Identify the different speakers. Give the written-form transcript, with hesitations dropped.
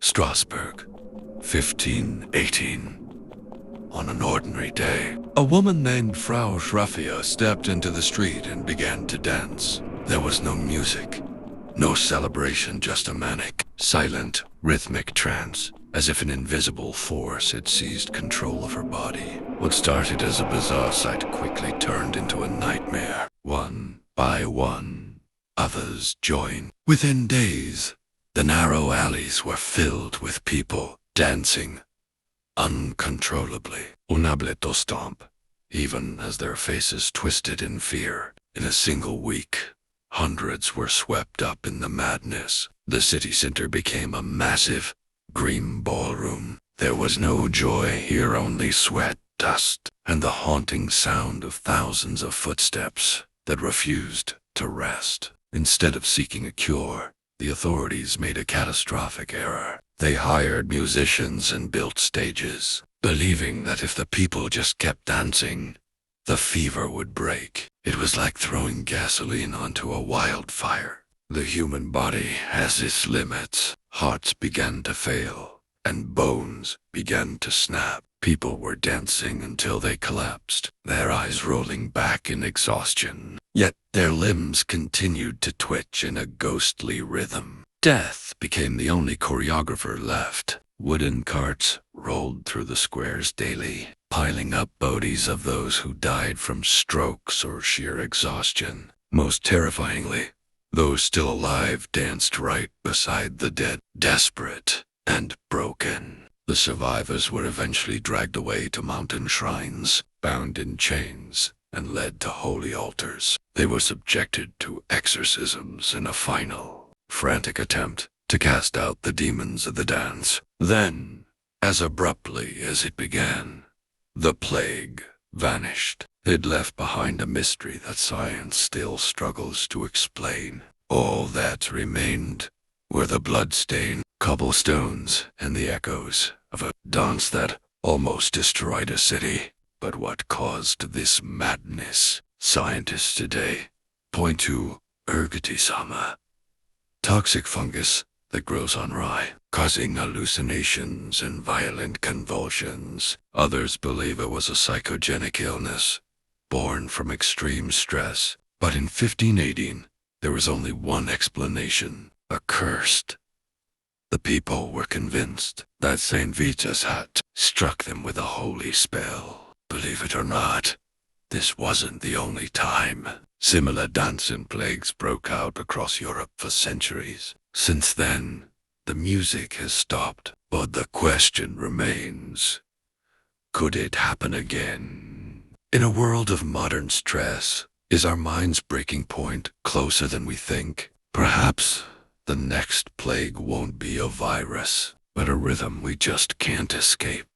Speaker 1: Strasbourg, 1518. On an ordinary day, a woman named Frau Schraffia stepped into the street and began to dance. There was no music, no celebration, just a manic, silent, rhythmic trance, as if an invisible force had seized control of her body. What started as a bizarre sight quickly turned into a nightmare. One by one, others joined. Within days, the narrow alleys were filled with people dancing uncontrollably, uncontrollably stomp, even as their faces twisted in fear. In a single week, hundreds were swept up in the madness. The city center became a massive, green ballroom. There was no joy here, only sweat, dust, and the haunting sound of thousands of footsteps that refused to rest. Instead of seeking a cure, the authorities made a catastrophic error. They hired musicians and built stages, believing that if the people just kept dancing, the fever would break. It was like throwing gasoline onto a wildfire. The human body has its limits. Hearts began to fail, and bones began to snap. People were dancing until they collapsed, their eyes rolling back in exhaustion. Yet their limbs continued to twitch in a ghostly rhythm. Death became the only choreographer left. Wooden carts rolled through the squares daily, piling up bodies of those who died from strokes or sheer exhaustion. Most terrifyingly, those still alive danced right beside the dead, desperate and broken. The survivors were eventually dragged away to mountain shrines, bound in chains, and led to holy altars. They were subjected to exorcisms in a final, frantic attempt to cast out the demons of the dance. Then, as abruptly as it began, the plague vanished. It left behind a mystery that science still struggles to explain. All that remained were the blood-stained cobblestones and the echoes of a dance that almost destroyed a city. But what caused this madness? Scientists today point to ergotisama, toxic fungus that grows on rye, causing hallucinations and violent convulsions. Others believe it was a psychogenic illness born from extreme stress. But in 1518, there was only one explanation: accursed. The people were convinced that St. Vita's hat struck them with a holy spell. Believe it or not, this wasn't the only time. Similar dancing plagues broke out across Europe for centuries. Since then, the music has stopped, but the question remains: could it happen again? In a world of modern stress, is our mind's breaking point closer than we think? Perhaps the next plague won't be a virus, but a rhythm we just can't escape.